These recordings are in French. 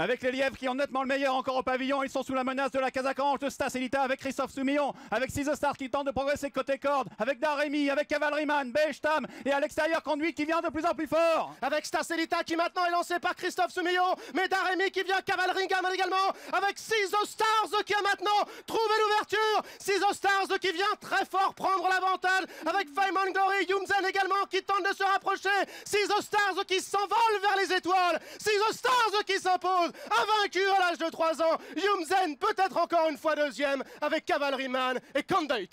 avec les Lièvres qui ont nettement le meilleur encore au pavillon. Ils sont sous la menace de la Kazakh Orange de Stas Elita avec Christophe Soumillon, avec Caesar Star qui tente de progresser côté corde, avec Daremi, avec Cavalryman, Beheshtam et à l'extérieur Conduit qui vient de plus en plus fort. Avec Stas Elita qui maintenant est lancé par Christophe Soumillon, mais Daremi qui vient, Cavalryman également, avec Caesar Stars qui a maintenant trouvé l'ouverture. Caesar Stars qui vient très fort prendre l'avantage, avec Faimon Glory, Yumzen également qui tente de se rapprocher. Caesar Stars qui s'envole vers les étoiles. Caesar Stars qui s'impose, invaincu à l'âge de 3 ans. Yumzen peut-être encore une fois deuxième avec Cavalryman et Conduit.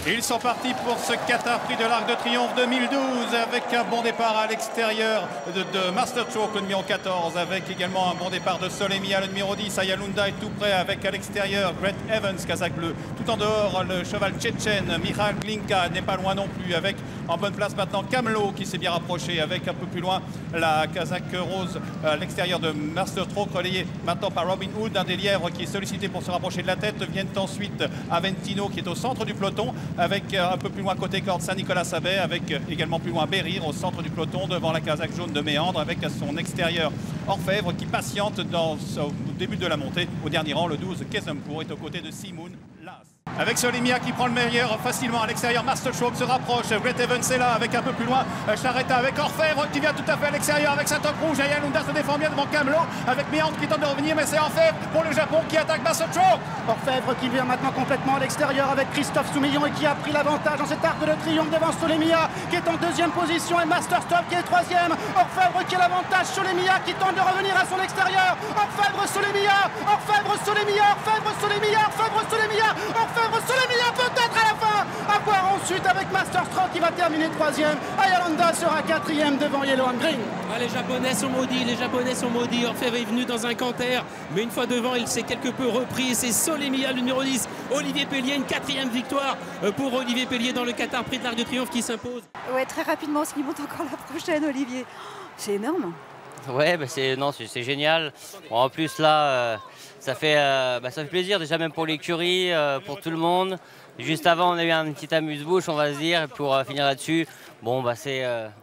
Ils sont partis pour ce Qatar Prix de l'Arc de Triomphe 2012 avec un bon départ à l'extérieur de Master Choke, le numéro 14, avec également un bon départ de Solemia, le numéro 10. Ayalunda est tout près avec à l'extérieur Great Evans, Kazakh bleu. Tout en dehors, le cheval tchétchène, Michal Glinka n'est pas loin non plus, avec en bonne place maintenant Kamlo qui s'est bien rapproché, avec un peu plus loin la Kazakh rose à l'extérieur de Master Stroke, relayé maintenant par Robin Hood, un des lièvres qui est sollicité pour se rapprocher de la tête. Viennent ensuite Aventino qui est au centre du peloton, avec un peu plus loin côté corde Saint-Nicolas-Sabet, avec également plus loin Bérir au centre du peloton devant la Kazakh jaune de Méandre, avec à son extérieur Orfèvre qui patiente au début de la montée. Au dernier rang, le 12 Kezempour est aux côtés de Simoun Las. Avec Solemia qui prend le meilleur facilement à l'extérieur, Master Choke se rapproche, Great Evans est là avec un peu plus loin, Charretta avec Orfèvre qui vient tout à fait à l'extérieur avec sa toque rouge, Ayalunda se défend bien devant Kamlo, avec Méandre qui tente de revenir, mais c'est Orfèvre pour le Japon qui attaque Master Choke. Orfèvre qui vient maintenant complètement à l'extérieur avec Christophe Soumillon et qui a pris l'avantage dans cet arc de triomphe devant Solemia qui est en deuxième position et Master Stop qui est troisième. Orfèvre qui a l'avantage, Solemia qui tente de revenir à son extérieur. Orfèvre Solemia, Orfèvre Solemia, Orfèvre Solemia, Orfèvre Solemia, Orfèvre Solemia peut-être à la fin. À voir ensuite avec Master Stroke qui va terminer troisième. Ayalunda sera quatrième devant Yellow and Green. Ah, les Japonais sont maudits, les Japonais sont maudits. Orfèvre est venu dans un canter, mais une fois devant, il s'est quelque peu repris. C'est Solemia, le numéro 10. Olivier Pellier, une quatrième victoire pour Olivier Pellier dans le Qatar Prix de l'Arc de Triomphe qui s'impose. Ouais, très rapidement, s'il monte encore la prochaine, Olivier. C'est énorme. Ouais, bah c'est génial. Bon, en plus là, ça fait plaisir déjà même pour l'écurie, pour tout le monde. Juste avant, on a eu un petit amuse-bouche, on va se dire, pour finir là-dessus. Bon, bah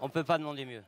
on peut pas demander mieux.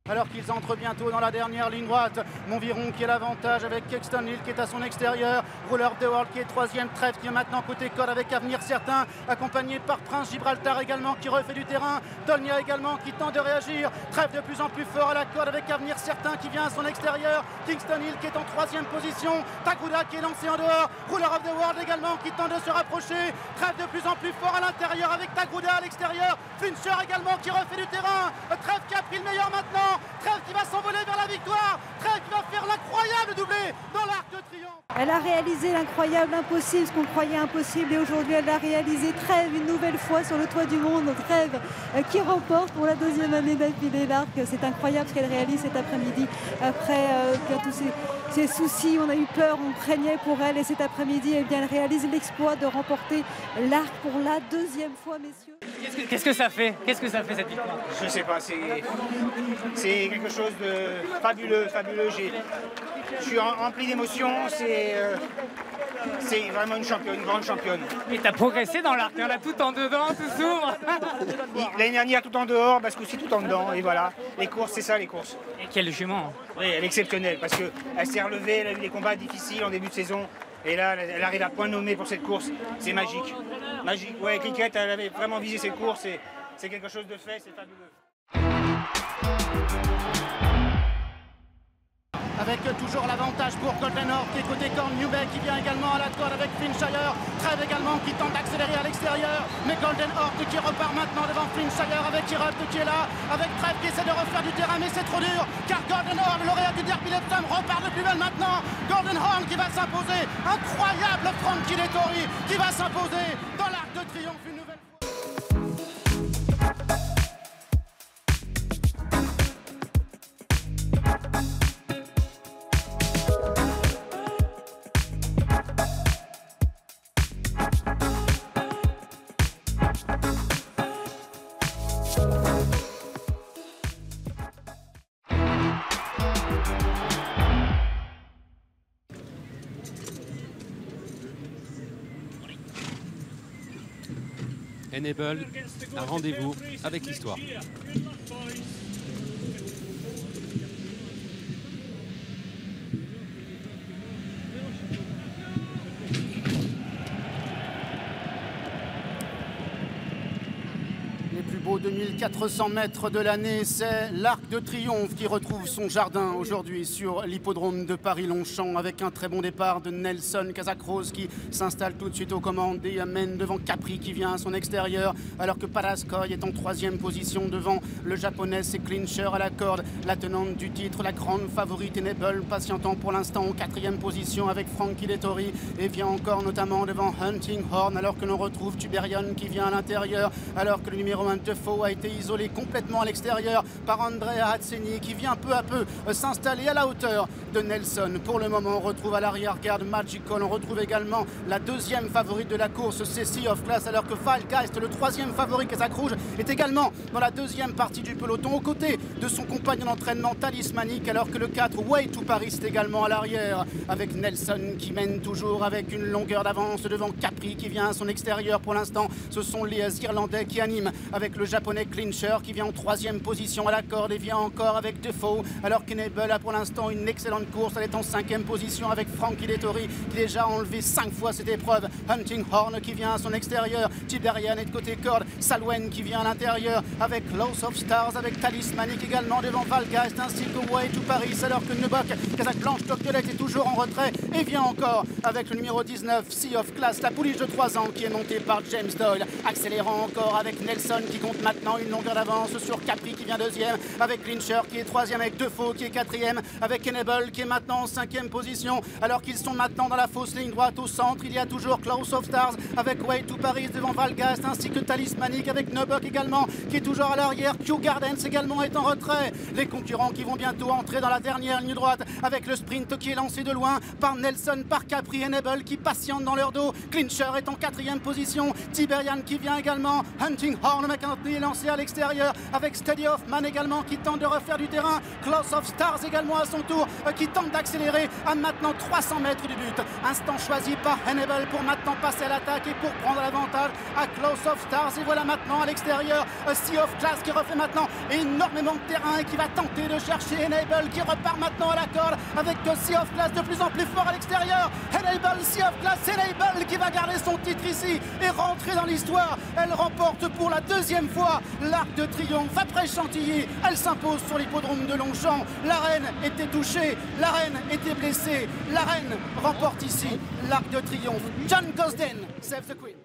Alors qu'ils entrent bientôt dans la dernière ligne droite, Montviron qui a l'avantage avec Kexton Hill qui est à son extérieur, Ruler of the World qui est troisième, Trèfle qui est maintenant côté code avec Avenir Certain, accompagné par Prince Gibraltar également qui refait du terrain, Dolnia également qui tente de réagir, Trèfle de plus en plus fort à la corde avec Avenir Certain qui vient à son extérieur, Kingston Hill qui est en troisième position, Takuda qui est lancé en dehors, Ruler of the World également qui tente de se rapprocher, Trèfle de plus en plus fort à l'intérieur avec Takuda à l'extérieur, Fincher également qui refait du terrain, Trèfle qui a pris le meilleur maintenant, Trèfle qui va s'envoler vers la victoire, Trèfle qui va faire l'incroyable doublé dans l'Arc de Triomphe. Elle a réalisé l'incroyable, l'impossible, ce qu'on croyait impossible, et aujourd'hui elle a réalisé. Trèfle une nouvelle fois sur le toit du monde, Trèfle qui remporte pour la deuxième année d'affilée l'Arc. C'est incroyable ce qu'elle réalise cet après-midi. Après tous ces soucis, on a eu peur, on craignait pour elle, et cet après-midi, eh bien, elle réalise l'exploit de remporter l'Arc pour la deuxième fois, messieurs. Qu'est-ce que ça fait? Qu'est-ce que ça fait cette victoire? Je sais pas, c'est quelque chose de fabuleux, fabuleux. Je suis rempli d'émotions, c'est vraiment une championne, une grande championne. Et t'as progressé dans l'arc, là, tout en dedans, tout s'ouvre. L'année dernière, tout en dehors, parce que c'est tout en dedans, et voilà. Les courses, c'est ça, les courses. Et quelle jument! Oui, elle est exceptionnelle, parce qu'elle s'est relevée, elle a eu des combats difficiles en début de saison, et là, elle arrive à point nommé pour cette course. C'est magique. Magique, ouais, Cricket, elle avait vraiment visé cette course, et c'est quelque chose de fait, c'est fabuleux. avec toujours l'avantage pour Golden Horde qui est côté corne. Newbeck qui vient également à la corde avec Flintshire. Trèves également qui tente d'accélérer à l'extérieur. Mais Golden Horde qui repart maintenant devant Flintshire avec Hirult qui est là. Avec Trèves qui essaie de refaire du terrain, mais c'est trop dur. Car Golden Horde, lauréat du Derby Lepton, repart de plus belle maintenant. Golden Horde qui va s'imposer. Incroyable Frankie Dettori qui va s'imposer dans l'Arc de Triomphe une nouvelle fois. Enable, un rendez-vous avec l'histoire. Les plus beaux 2400 mètres de l'année, c'est l'Arc de Triomphe qui retrouve son jardin aujourd'hui sur l'hippodrome de Paris-Longchamp avec un très bon départ de Nelson Casacruz qui s'installe tout de suite aux commandes et amène devant Capri qui vient à son extérieur alors que Palaskoy est en 3e position devant le japonais, c'est Clincher à la corde, la tenante du titre, la grande favorite Enable patientant pour l'instant en 4e position avec Frankie Dettori et vient encore notamment devant Hunting Horn alors que l'on retrouve Tiberian qui vient à l'intérieur alors que le numéro 1 Defoe a été isolé complètement à l'extérieur par Andrea Hazzeni qui vient peu à peu s'installer à la hauteur de Nelson. Pour le moment, on retrouve à l'arrière-garde Magical. On retrouve également la 2e favorite de la course, c'est Sea of Class, alors que Falgeist, le 3e favori Casacruz, est également dans la 2e partie du peloton aux côtés de son compagnon d'entraînement Talismanic, alors que le 4 Way to Paris est également à l'arrière avec Nelson qui mène toujours avec une longueur d'avance devant Capri qui vient à son extérieur. Pour l'instant, ce sont les Irlandais qui animent avec le japonais Clincher qui vient en 3e position à la corde et vient encore avec Defoe alors qu'Enable a pour l'instant une excellente course. Elle est en 5e position avec Frankie Dettori qui déjà a enlevé 5 fois cette épreuve. Hunting Horn qui vient à son extérieur. Tiberian est de côté corde. Salwen qui vient à l'intérieur avec Loss of Stars, avec Talismanic également devant Valgeist ainsi que Way to Paris alors que Nebuck, Kazakh Blanche Tocquelette est toujours en retrait et vient encore avec le numéro 19 Sea of Class, la pouliche de 3 ans qui est montée par James Doyle, accélérant encore avec Nelson qui compte maintenant une longueur d'avance sur Capri qui vient 2e, avec Clincher qui est 3e, avec Defoe qui est 4e, avec Enable qui est maintenant en 5e position, alors qu'ils sont maintenant dans la fausse ligne droite au centre. Il y a toujours Klaus of Stars avec Way to Paris devant Valgeist ainsi que Talismanic avec Nebuck également qui est toujours à l'arrière. Kew Gardens également est en retrait. Les concurrents qui vont bientôt entrer dans la dernière ligne droite avec le sprint qui est lancé de loin par Nelson, par Capri, Enable qui patiente dans leur dos. Clincher est en 4e position. Tiberian qui vient également. Hunting Horn est lancé à l'extérieur avec Steady Hoffman également qui tente de refaire du terrain. Klaus of Stars également à son tour qui tente d'accélérer à maintenant 300 mètres du but. Instant choisi par Enable pour maintenant passer à l'attaque et pour prendre l'avantage à Klaus of Stars. Et voilà maintenant à l'extérieur Sea of Class qui refait maintenant énormément de terrain et qui va tenter de chercher Enable qui repart maintenant à la corde avec Sea of Class de plus en plus fort à l'extérieur. Enable, Sea of Class, Enable qui va garder son titre ici et rentrer dans l'histoire. Elle remporte pour la 2e fois l'Arc de Triomphe après Chantilly. Elle s'impose sur l'hippodrome de Longchamp. La reine était touchée, la reine était blessée. La reine remporte ici l'Arc de Triomphe. John Gosden, Save the Queen.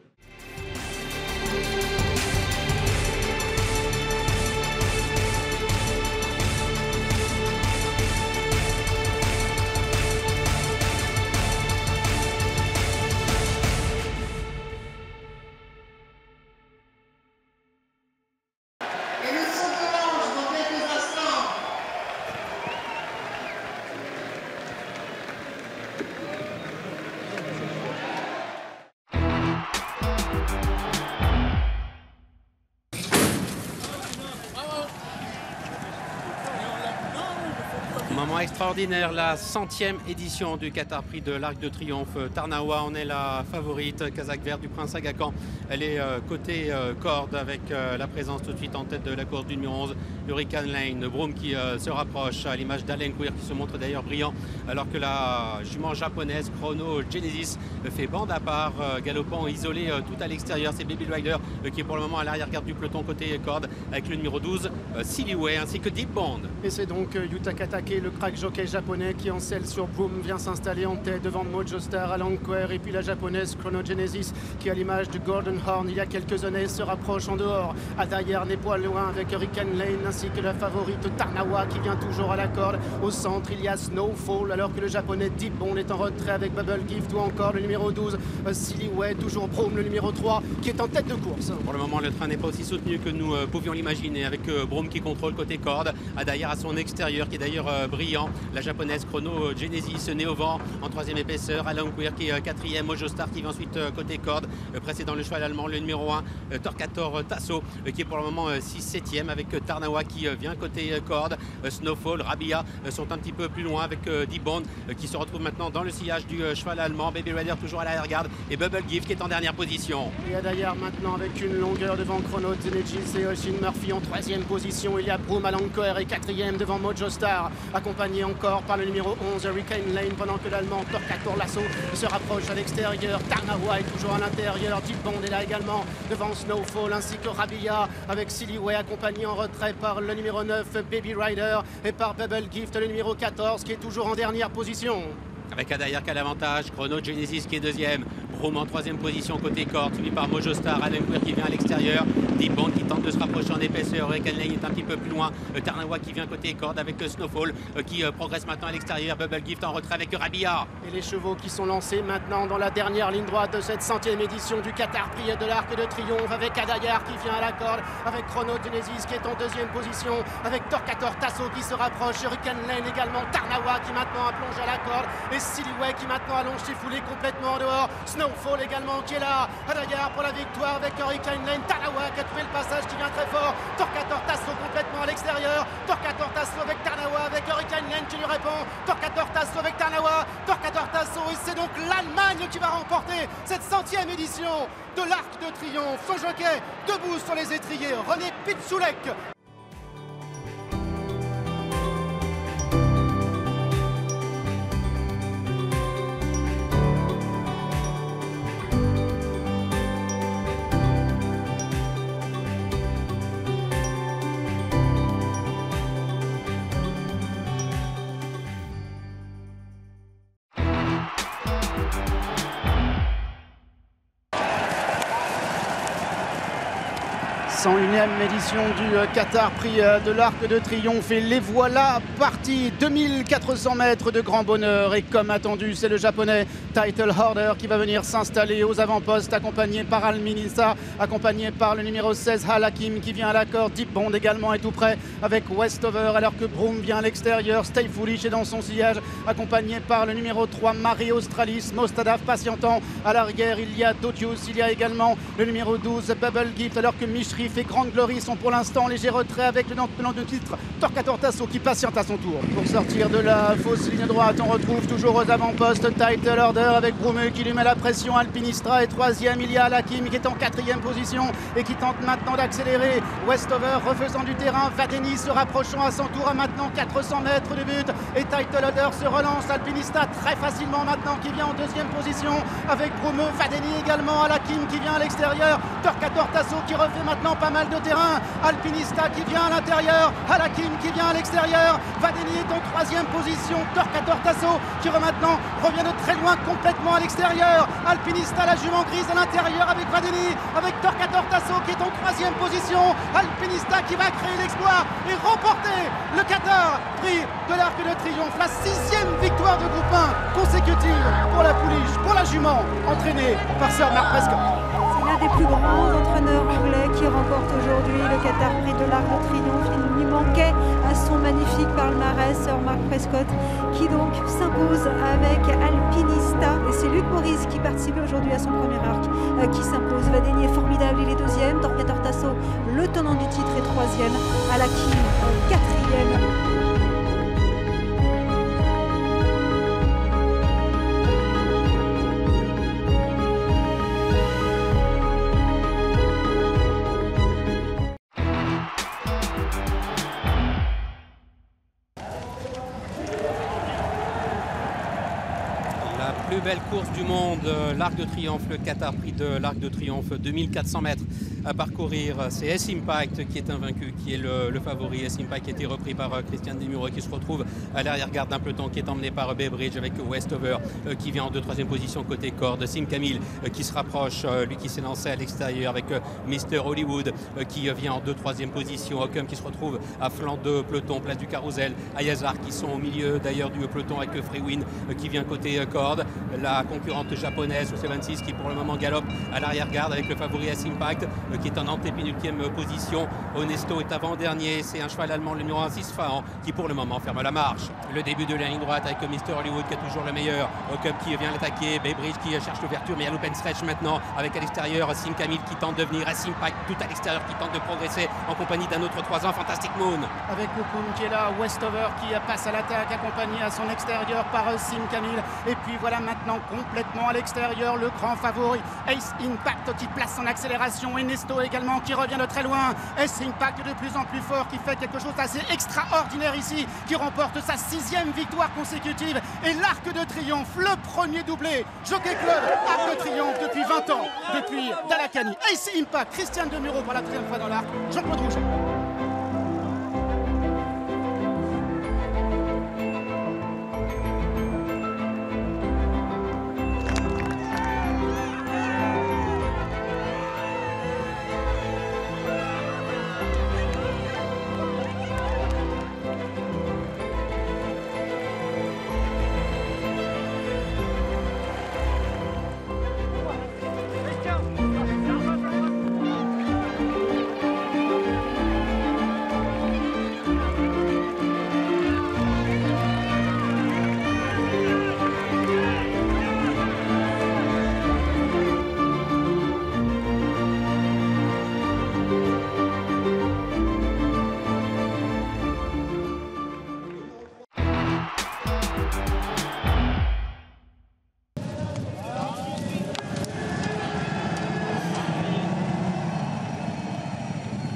Moment extraordinaire, la 100e édition du Qatar Prix de l'Arc de Triomphe. Tarnawa en est la favorite, Kazakh Vert du Prince Aga Khan. Elle est côté corde avec la présence tout de suite en tête de la course du numéro 11, Hurricane Lane. Broome qui se rapproche à l'image d'Alen Queer qui se montre d'ailleurs brillant alors que la jument japonaise Chrono Genesis fait bande à part, galopant isolé tout à l'extérieur. C'est Baby Rider qui est pour le moment à l'arrière-garde du peloton côté corde avec le numéro 12 Silly Way ainsi que Deep Bond. Et c'est donc Yuta Katake, le crack jockey japonais qui en selle sur Broom vient s'installer en tête devant Mojo Star à Lanquer. Et puis la japonaise Chronogenesis qui, à l'image de Golden Horn il y a quelques années, se rapproche en dehors. À derrière n'est pas loin avec Hurricane Lane ainsi que la favorite Tarnawa qui vient toujours à la corde. Au centre il y a Snowfall alors que le japonais Deep Bond est en retrait avec Bubble Gift ou encore le numéro 12 Silly Way, toujours Broom le numéro 3 qui est en tête de course. Pour le moment le train n'est pas aussi soutenu que nous pouvions l'imaginer avec Broom qui contrôle côté corde. Derrière à son extérieur qui est d'ailleurs brillant, la japonaise Chronogenesis née au vent en troisième épaisseur. Alan Queer qui est quatrième, Mojo Star qui vient ensuite côté corde, précédant le cheval allemand le numéro 1 Torquator Tasso qui est pour le moment 6-7e avec Tarnawa qui vient côté corde. Snowfall, Rabia sont un petit peu plus loin avec Deep Bond qui se retrouve maintenant dans le sillage du cheval allemand. Baby Rider toujours à l'arrière-garde et Bubble Gift qui est en dernière position. Et d'ailleurs maintenant avec une longueur devant Chronogenesis et Oisin Murphy en troisième position. Il y a Broom à Lanquer et quatrième devant Mojo Star, accompagné encore par le numéro 11 Hurricane Lane, pendant que l'allemand Torquator Lasso se rapproche à l'extérieur. Tarnawa est toujours à l'intérieur. Deep Bond est là également devant Snowfall ainsi que Rabia avec Silly Way accompagné en retrait par le numéro 9 Baby Rider et par Bubble Gift le numéro 14 qui est toujours en dernière position. Avec derrière qu'à l'avantage, Chronogenesis qui est deuxième, Broom en troisième position côté corde, suivi par Mojo Star, Alan Queer qui vient à l'extérieur, Deep Bond qui tente de se rapprocher en épaisseur, Hurricane Lane est un petit peu plus loin, Tarnawa qui vient côté corde avec Snowfall qui progresse maintenant à l'extérieur, Bubble Gift en retrait avec Rabia. Et les chevaux qui sont lancés maintenant dans la dernière ligne droite de cette 100e édition du Qatar Prix de l'Arc de Triomphe avec Adayar qui vient à la corde, avec Chronogenesis qui est en deuxième position, avec Torquator Tasso qui se rapproche, Hurricane Lane également, Tarnawa qui maintenant a plongé à la corde et Silly Way qui maintenant allonge ses foulées complètement en dehors. Snowfall également qui est là, Adayar pour la victoire avec Hurricane Lane, Tarnawa qui a trouvé le passage qui vient très fort, Torquator Tasso complètement à l'extérieur, Torquator Tasso avec Tarnawa avec Hurricane Lane qui lui répond, Torquator Tasso avec Tarnawa, Torquator Tasso et c'est donc l'Allemagne qui va remporter cette 100e édition de l'Arc de Triomphe. Son jockey debout sur les étriers, René Pitsoulek. Une édition du Qatar Prix de l'Arc de Triomphe et les voilà partis. 2400 mètres de grand bonheur et comme attendu c'est le japonais Title Holder qui va venir s'installer aux avant-postes accompagné par Alpinista, accompagné par le numéro 16 Halakim qui vient à la corde. Deep Bond également est tout près avec Westover alors que Broom vient à l'extérieur. Stay Foolish est dans son sillage accompagné par le numéro 3 Marie Australis. Mostadaf patientant à l'arrière. Il y a Dotius, il y a également le numéro 12 Bubble Gift alors que Mishri et Grande Glory sont pour l'instant en léger retrait avec le tenant de titre Torquator Tasso qui patiente à son tour. Pour sortir de la fausse ligne droite, on retrouve toujours aux avant-postes Title Order avec Broumeux qui lui met la pression. Alpinistra est troisième, il y a Alakim qui est en quatrième position et qui tente maintenant d'accélérer. Westover refaisant du terrain, Vadeni se rapprochant à son tour à maintenant 400 mètres de but et Title Order se relance. Alpinista très facilement maintenant qui vient en deuxième position avec Broumeux, Vadeni également, Alakim qui vient à l'extérieur, Torquator Tasso qui refait maintenant pas mal de terrain, Alpinista qui vient à l'intérieur, Halakim qui vient à l'extérieur, Vadeni est en troisième position, Torquator Tasso qui maintenant revient de très loin complètement à l'extérieur, Alpinista la jument grise à l'intérieur avec Vadeni, avec Torquator Tasso qui est en troisième position, Alpinista qui va créer l'exploit et remporter le Qatar Prix de l'Arc de Triomphe, la 6e victoire de groupe 1 consécutive pour la pouliche, pour la jument entraînée par Sir Mark Prescott. L'un des plus grands entraîneurs anglais qui remporte aujourd'hui le Qatar Prix de l'Arc de Triomphe. Il lui manquait à son magnifique palmarès, Sir Mark Prescott, qui donc s'impose avec Alpinista. Et c'est Luc Maurice qui participait aujourd'hui à son premier arc qui s'impose. Vadeni est formidable, il est deuxième. Torquator Tasso, le tenant du titre, est troisième. Halakim, quatrième. plus belle course du monde, l'Arc de Triomphe, le Qatar Prix de l'Arc de Triomphe, 2400 mètres à parcourir. C'est S-Impact qui est invaincu, qui est le favori. S-Impact qui a été repris par Christian Demuro, qui se retrouve à l'arrière-garde d'un peloton qui est emmené par Baybridge avec Westover qui vient en 2e position côté corde. Sim Camille qui se rapproche, lui qui s'est lancé à l'extérieur avec Mr Hollywood qui vient en 2-3e position. Ockham qui se retrouve à flanc de peloton, place du Carrousel. Ayazar qui sont au milieu d'ailleurs du peloton avec Freewin qui vient côté corde. La concurrente japonaise 76 qui pour le moment galope à l'arrière-garde avec le favori S-Impact qui est en antépénultième position. Onesto est avant-dernier. C'est un cheval allemand, le numéro 6 Fahan, qui pour le moment ferme la marche. Le début de la ligne droite avec Mr Hollywood qui est toujours le meilleur. Ockham qui vient l'attaquer. Baybridge qui cherche l'ouverture, mais il y a l'open stretch maintenant avec à l'extérieur Sim Camille qui tente de venir. S-Impact tout à l'extérieur qui tente de progresser en compagnie d'un autre 3 ans, Fantastic Moon. Avec Okun qui est là, Westover qui passe à l'attaque accompagné à son extérieur par Sim Camille. Et puis voilà maintenant complètement à l'extérieur le grand favori Ace Impact qui place son accélération et Nesto également qui revient de très loin. Ace Impact de plus en plus fort qui fait quelque chose d'assez extraordinaire ici, qui remporte sa 6e victoire consécutive et l'Arc de Triomphe, le premier doublé Jockey Club Arc de Triomphe depuis 20 ans, depuis Dalakani. Ace Impact, Christian Demuro pour la 3e fois dans l'Arc, Jean-Claude Rouget.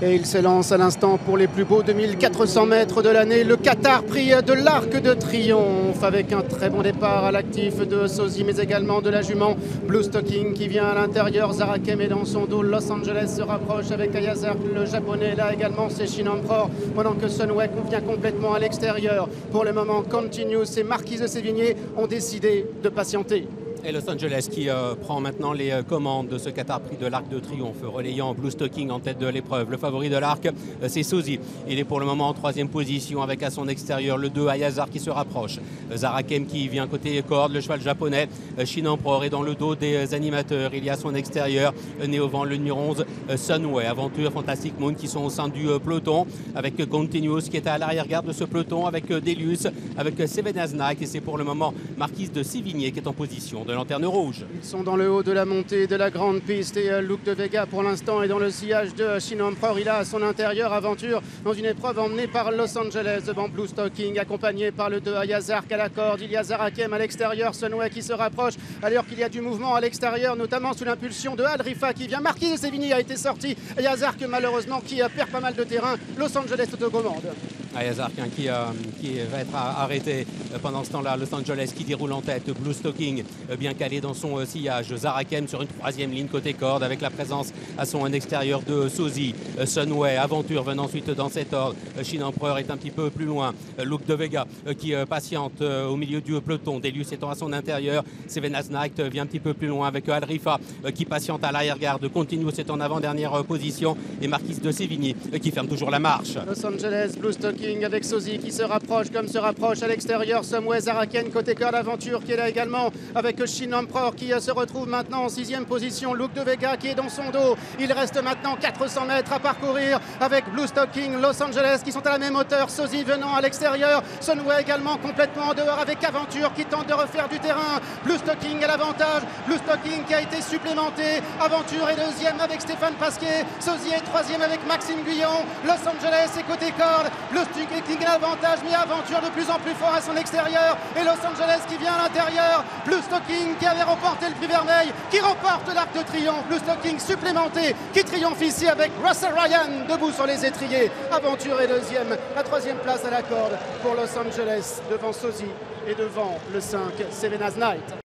Et il s'élance à l'instant pour les plus beaux 2400 mètres de l'année, le Qatar Prix de l'Arc de Triomphe, avec un très bon départ à l'actif de Sozi, mais également de la jument Blue Stocking qui vient à l'intérieur. Zarakem est dans son dos, Los Angeles se rapproche avec Ayazar, le japonais, là également c'est Shin Emperor, pendant que Sunway vient complètement à l'extérieur. Pour le moment, Continuous et Marquise de Sévigné ont décidé de patienter. Et Los Angeles qui prend maintenant les commandes de ce Qatar Prix de l'Arc de Triomphe, relayant Blue Stocking en tête de l'épreuve. Le favori de l'Arc, c'est Sozi. Il est pour le moment en 3e position avec à son extérieur le 2 Ayazar qui se rapproche. Zarakem qui vient côté corde, le cheval japonais. Shin Emperor est dans le dos des animateurs. Il y a à son extérieur Néovent, le numéro 11 Sunway, Aventure, Fantastic Moon qui sont au sein du peloton, avec Continuous qui est à l'arrière-garde de ce peloton, avec Delius, avec Seven Night, et c'est pour le moment Marquise de Sévigné qui est en position de lanterne rouge. Ils sont dans le haut de la montée de la grande piste et Luke de Vega pour l'instant est dans le sillage de Shin Emperor. Il a à son intérieur Aventure dans une épreuve emmenée par Los Angeles devant Blue Stocking, accompagné par le 2 Ayazar à la corde. Il y a Zarakem à l'extérieur, Sunway qui se rapproche alors qu'il y a du mouvement à l'extérieur, notamment sous l'impulsion de Al-Rifa qui vient. Marquis de Sévigné a été sorti. Ayazar malheureusement qui perd pas mal de terrain. Los Angeles autocommande. Ayazar qui va être arrêté pendant ce temps-là. Los Angeles qui déroule en tête. Blue Stocking bien calé dans son sillage. Zarakem sur une 3e ligne côté corde avec la présence à son extérieur de Sozi. Sunway, Aventure venant ensuite dans cet ordre. Shin Emperor est un petit peu plus loin. Luke de Vega qui patiente au milieu du peloton. Delius étant à son intérieur. Seven Night vient un petit peu plus loin avec Al-Rifa qui patiente à l'arrière-garde. Continue, c'est en avant-dernière position. Et Marquise de Sévigné qui ferme toujours la marche. Los Angeles, Blue Stocking avec Sozi qui se rapproche comme se rapproche à l'extérieur. Sunway, Zarakem côté corde, Aventure qui est là également avec Shin Emperor qui se retrouve maintenant en 6e position. Luke de Vega qui est dans son dos. Il reste maintenant 400 mètres à parcourir avec Blue Stocking, Los Angeles qui sont à la même hauteur. Sozi venant à l'extérieur. Sunway également complètement en dehors avec Aventure qui tente de refaire du terrain. Blue Stocking à l'avantage. Blue Stocking qui a été supplémenté. Aventure est 2e avec Stéphane Pasquier. Sozi est 3e avec Maxime Guyon. Los Angeles est côté corde. Blue Stocking à l'avantage, mais Aventure de plus en plus fort à son extérieur. Et Los Angeles qui vient à l'intérieur. Blue Stocking qui avait remporté le prix vermeil, qui remporte l'Arc de Triomphe. Blue Stocking supplémenté, qui triomphe ici avec Russell Ryan debout sur les étriers. Aventure est 2e, la 3e place à la corde pour Los Angeles devant Sozi et devant le 5 Seven Night.